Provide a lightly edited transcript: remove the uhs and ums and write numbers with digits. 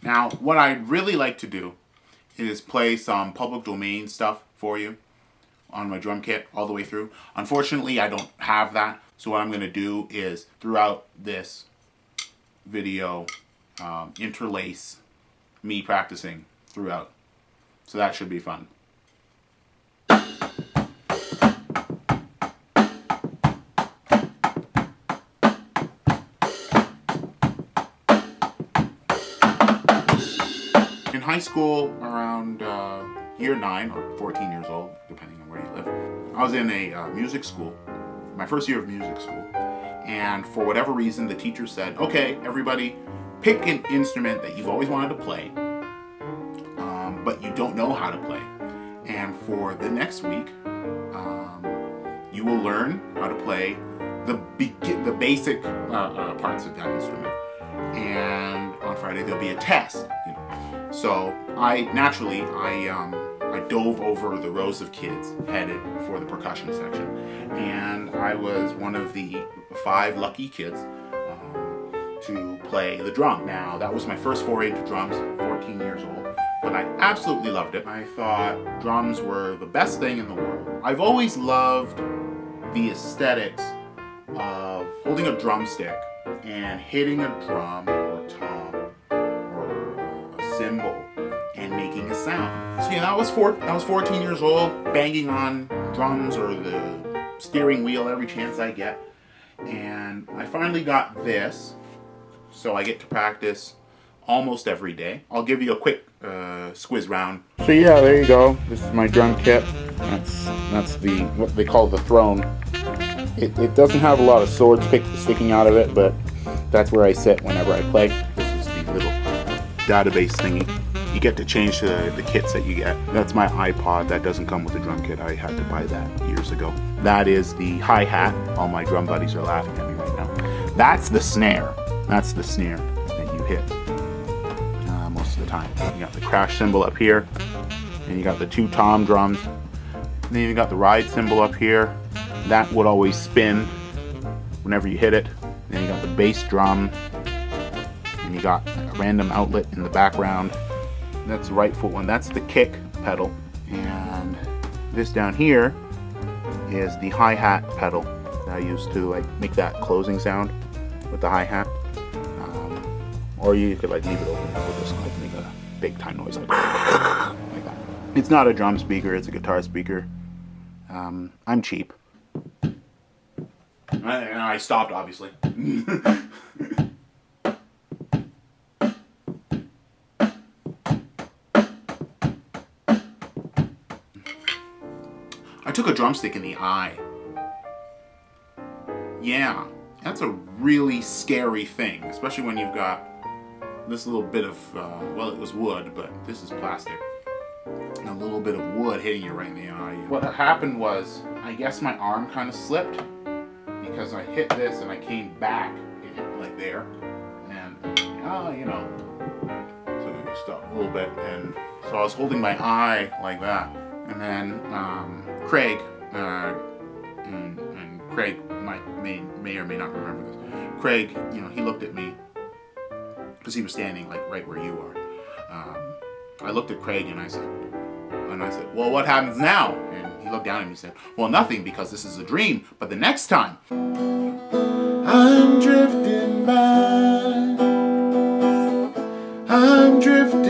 Now, what I'd really like to do is play some public domain stuff for you on my drum kit all the way through. Unfortunately, I don't have that, so what I'm going to do is throughout this video interlace me practicing throughout. So that should be fun. In high school, around year 9 or 14 years old, depending on where you live, I was in a music school, my first year of music school, and for whatever reason the teacher said, okay, everybody pick an instrument that you've always wanted to play, but you don't know how to play, and for the next week you will learn how to play the basic parts of that instrument, and on Friday there'll be a test, you know. So I dove over the rows of kids headed for the percussion section, and I was one of the 5 lucky kids to play the drum. Now, that was my first foray into drums, 14 years old, but I absolutely loved it. I thought drums were the best thing in the world. I've always loved the aesthetics of holding a drumstick and hitting a drum or tom or a cymbal and making a sound. So yeah, I was 14 years old, banging on drums or the steering wheel every chance I get, and I finally got this, so I get to practice almost every day. I'll give you a quick squiz round. So yeah, there you go. This is my drum kit. That's the what they call the throne. It doesn't have a lot of swords sticking out of it, but that's where I sit whenever I play. This is the little database thingy. You get to change the kits that you get. That's my iPod. That doesn't come with the drum kit. I had to buy that years ago. That is the hi-hat. All my drum buddies are laughing at me right now. That's the snare. That's the snare that you hit most of the time. You got the crash cymbal up here, and you got the 2 tom drums. And then you got the ride cymbal up here. That would always spin whenever you hit it. Then you got the bass drum, and you got a random outlet in the background. That's the right foot one. That's the kick pedal, and this down here is the hi-hat pedal that I use to like make that closing sound with the hi-hat. Or you could like leave it open and just like make a big time noise like that. It's not a drum speaker, it's a guitar speaker. I'm cheap. And I stopped, obviously. I took a drumstick in the eye. Yeah, that's a really scary thing, especially when you've got this little bit of, well, it was wood, but this is plastic. And a little bit of wood hitting you right in the eye. What happened was, I guess my arm kind of slipped because I hit this and I came back, it hit like there, and, you know, so it stopped a little bit, and so I was holding my eye like that. And then Craig, and Craig may or may not remember this. Craig, you know, he looked at me because he was standing like right where you are. I looked at Craig and I said, well, what happens now? And he looked down at me and said, well, nothing, because this is a dream, but the next time I'm drifting by, I'm drifting